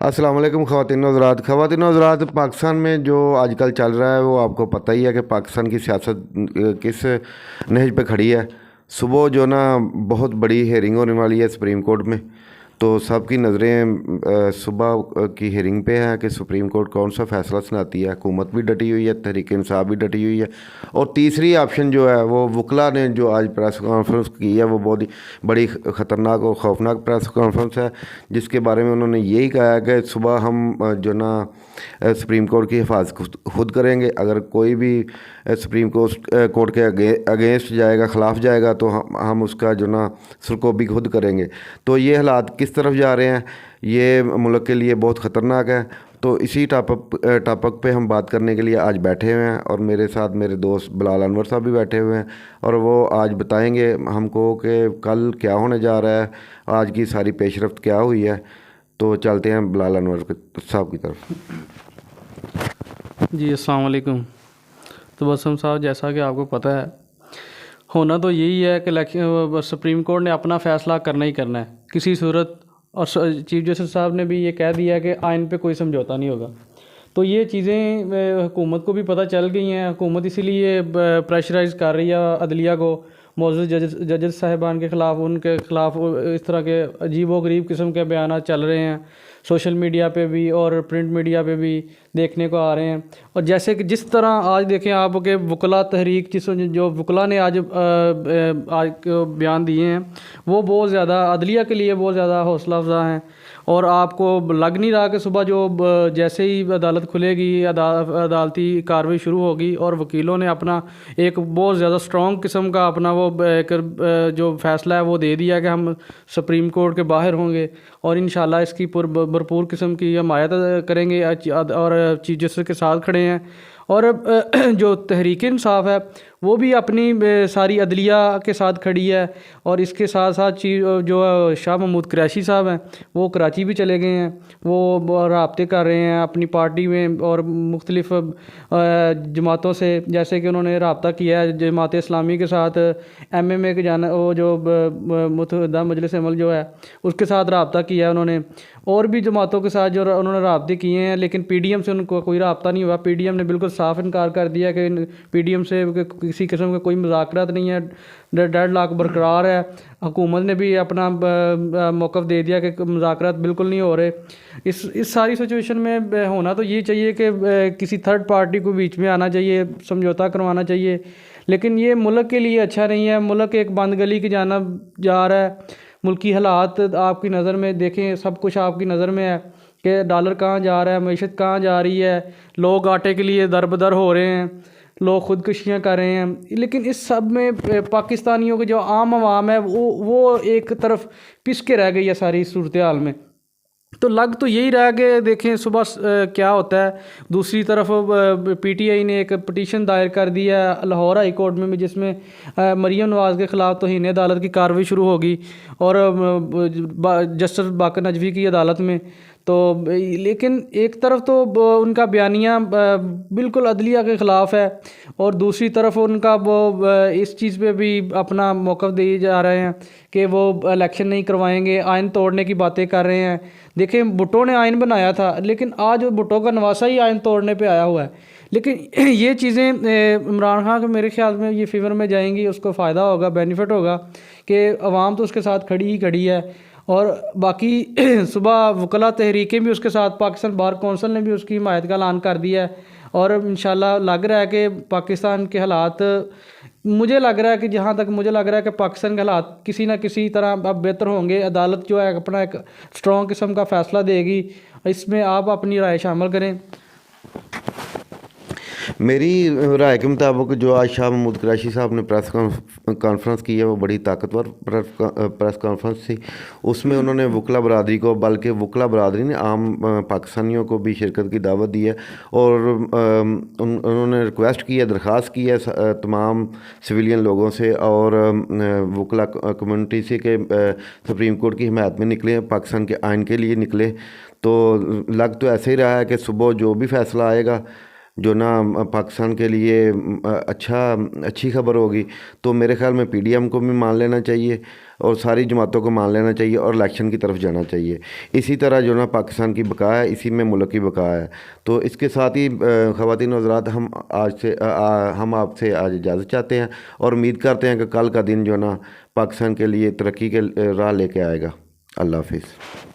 अस्सलाम वालेकुम ख़वातीन हज़रात। पाकिस्तान में जो आजकल चल रहा है वो आपको पता ही है कि पाकिस्तान की सियासत किस नहज पे खड़ी है। सुबह जो ना बहुत बड़ी हेयरिंग होने वाली है सुप्रीम कोर्ट में, तो सबकी नज़रें सुबह की हेयरिंग पे हैं कि सुप्रीम कोर्ट कौन सा फ़ैसला सुनाती है। हुकूमत भी डटी हुई है, तहरीक इंसाफ भी डटी हुई है, और तीसरी ऑप्शन जो है वो वकला ने जो आज प्रेस कॉन्फ्रेंस की है वो बहुत ही बड़ी ख़तरनाक और ख़ौफनाक प्रेस कॉन्फ्रेंस है, जिसके बारे में उन्होंने यही कहा है कि सुबह हम जो ना सुप्रीम कोर्ट की हिफाजत खुद करेंगे। अगर कोई भी सुप्रीम कोर्ट के अगेंस्ट जाएगा, ख़िलाफ़ जाएगा, तो हम उसका जो ना सरकोबी खुद करेंगे। तो ये हालात किस तरफ जा रहे हैं, ये मुल्क के लिए बहुत ख़तरनाक है। तो इसी टॉपिक पे हम बात करने के लिए आज बैठे हुए हैं, और मेरे साथ मेरे दोस्त बिलाल अनवर साहब भी बैठे हुए हैं, और वो आज बताएंगे हमको कि कल क्या होने जा रहा है, आज की सारी पेशरफ्त क्या हुई है। तो चलते हैं बिलाल अनवर साहब की तरफ। जी अस्सलाम वालेकुम। तो बसम साहब, जैसा कि आपको पता है, होना तो यही है कि सुप्रीम कोर्ट ने अपना फ़ैसला करना ही करना है किसी सूरत। और चीफ जस्टिस साहब ने भी ये कह दिया कि आइन पे कोई समझौता नहीं होगा। तो ये चीज़ें हुकूमत को भी पता चल गई हैं। हुकूमत इसीलिए प्रेशराइज़ कर रही है अदलिया को, मौजूद जजेस साहिबान के ख़िलाफ़, उनके ख़िलाफ़ इस तरह के अजीब व गरीब किस्म के बयान चल रहे हैं, सोशल मीडिया पे भी और प्रिंट मीडिया पे भी देखने को आ रहे हैं। और जैसे कि जिस तरह आज देखें आप कि वकला तहरीक, जो वकला ने आज बयान दिए हैं, वो बहुत ज़्यादा अदलिया के लिए बहुत ज़्यादा हौसला अफजा हैं। और आपको लग नहीं रहा कि सुबह जो जैसे ही अदालत खुलेगी, अदालती कार्रवाई शुरू होगी, और वकीलों ने अपना एक बहुत ज़्यादा स्ट्रॉन्ग किस्म का अपना वो एक जो फ़ैसला है वो दे दिया कि हम सुप्रीम कोर्ट के बाहर होंगे, और इंशाल्लाह इसकी भरपूर किस्म की हमायत करेंगे, और चीफ जस्टिस के साथ खड़े हैं। और जो तहरीक इंसाफ है वो भी अपनी सारी अदलिया के साथ खड़ी है। और इसके साथ साथ जो शाह महमूद कुरैशी साहब हैं, वो कराची भी चले गए हैं, वो राब्ते कर रहे हैं अपनी पार्टी में और मुख्तलिफ जमातों से। जैसे कि उन्होंने राब्ता किया है जमात इस्लामी के साथ, MMA के जाना, वो जो मुत्तहिदा मजलिस अमल जो है उसके साथ राब्ता किया है उन्होंने, और भी जमातों के साथ जो उन्होंने राब्ते किए हैं। लेकिन PDM से उनको कोई राब्ता नहीं हुआ। PDM ने बिल्कुल साफ इनकार कर दिया कि PDM से किसी किस्म का कोई मुज़ाकरात नहीं है, डेड लॉक बरकरार है। हुकूमत ने भी अपना मौक़िफ़ दे दिया कि मुज़ाकरात बिल्कुल नहीं हो रहे। इस सारी सिचुएशन में होना तो ये चाहिए कि किसी थर्ड पार्टी को बीच में आना चाहिए, समझौता करवाना चाहिए, लेकिन ये मुल्क के लिए अच्छा नहीं है। मुल्क एक बंद गली की जानिब जा रहा है। मुल्की हालात आपकी नज़र में देखें, सब कुछ आपकी नज़र में है कि डॉलर कहाँ जा रहा है, मईशत कहाँ जा रही है, लोग आटे के लिए दर बदर हो रहे हैं, लोग ख़ुदकुशियाँ कर रहे हैं। लेकिन इस सब में पाकिस्तानियों के जो आम आवाम है वो एक तरफ पिस के रह गई है सारी सूरत हाल में। तो लग तो यही रहा कि देखें सुबह क्या होता है। दूसरी तरफ PTI ने एक पटिशन दायर कर दी है लाहौर हाई कोर्ट में, जिसमें मरीम नवाज़ के ख़िलाफ़ तौहीन अदालत की कार्रवाई शुरू होगी, और जस्टिस बाकर नजवी की अदालत में। तो लेकिन एक तरफ तो उनका बयानिया बिल्कुल अदलिया के ख़िलाफ़ है, और दूसरी तरफ उनका वो इस चीज़ पे भी अपना मौक़िफ़ दिए जा रहे हैं कि वो इलेक्शन नहीं करवाएंगे, आइन तोड़ने की बातें कर रहे हैं। देखें, भुट्टो ने आइन बनाया था, लेकिन आज भुट्टो का नवासा ही आइन तोड़ने पे आया हुआ है। लेकिन ये चीज़ें इमरान खान के मेरे ख्याल में ये फेवर में जाएंगी, उसको फ़ायदा होगा, बेनिफिट होगा कि अवाम तो उसके साथ खड़ी ही खड़ी है। और बाकी सुबह वकला तहरीकें भी उसके साथ, पाकिस्तान बार कौंसिल ने भी उसकी हिमायत का ऐलान कर दिया है। और इंशाल्लाह लग रहा है कि पाकिस्तान के हालात, मुझे लग रहा है कि जहाँ तक मुझे लग रहा है कि पाकिस्तान के हालात किसी ना किसी तरह अब बेहतर होंगे। अदालत जो है अपना एक स्ट्रॉन्ग किस्म का फ़ैसला देगी। इसमें आप अपनी राय शामिल करें। मेरी राय के मुताबिक जो आज शाह महमूद कुरैशी साहब ने प्रेस कॉन्फ्रेंस की है वो बड़ी ताकतवर प्रेस कॉन्फ्रेंस थी। उसमें उन्होंने वकला बरदरी को, बल्कि वकला बरदरी ने आम पाकिस्तानियों को भी शिरकत की दावत दी है, और उन्होंने रिक्वेस्ट की है, दरख्वास्त की है तमाम सिविलियन लोगों से और वकला कम्यूनिटी से कि सुप्रीम कोर्ट की हिमायत में निकलें, पाकिस्तान के आइन के लिए निकलें। तो लग तो ऐसे ही रहा है कि सुबह जो भी फ़ैसला आएगा जो ना पाकिस्तान के लिए अच्छी खबर होगी। तो मेरे ख्याल में पीडीएम को भी मान लेना चाहिए और सारी जमातों को मान लेना चाहिए और इलेक्शन की तरफ जाना चाहिए। इसी तरह जो ना पाकिस्तान की बका है, इसी में मुल्क की बका है। तो इसके साथ ही ख़वातीन और हज़रात, हम आपसे आज इजाज़त चाहते हैं और उम्मीद करते हैं कि कल का दिन जो ना पाकिस्तान के लिए तरक्की के राह लेके आएगा। अल्लाह हाफिज़।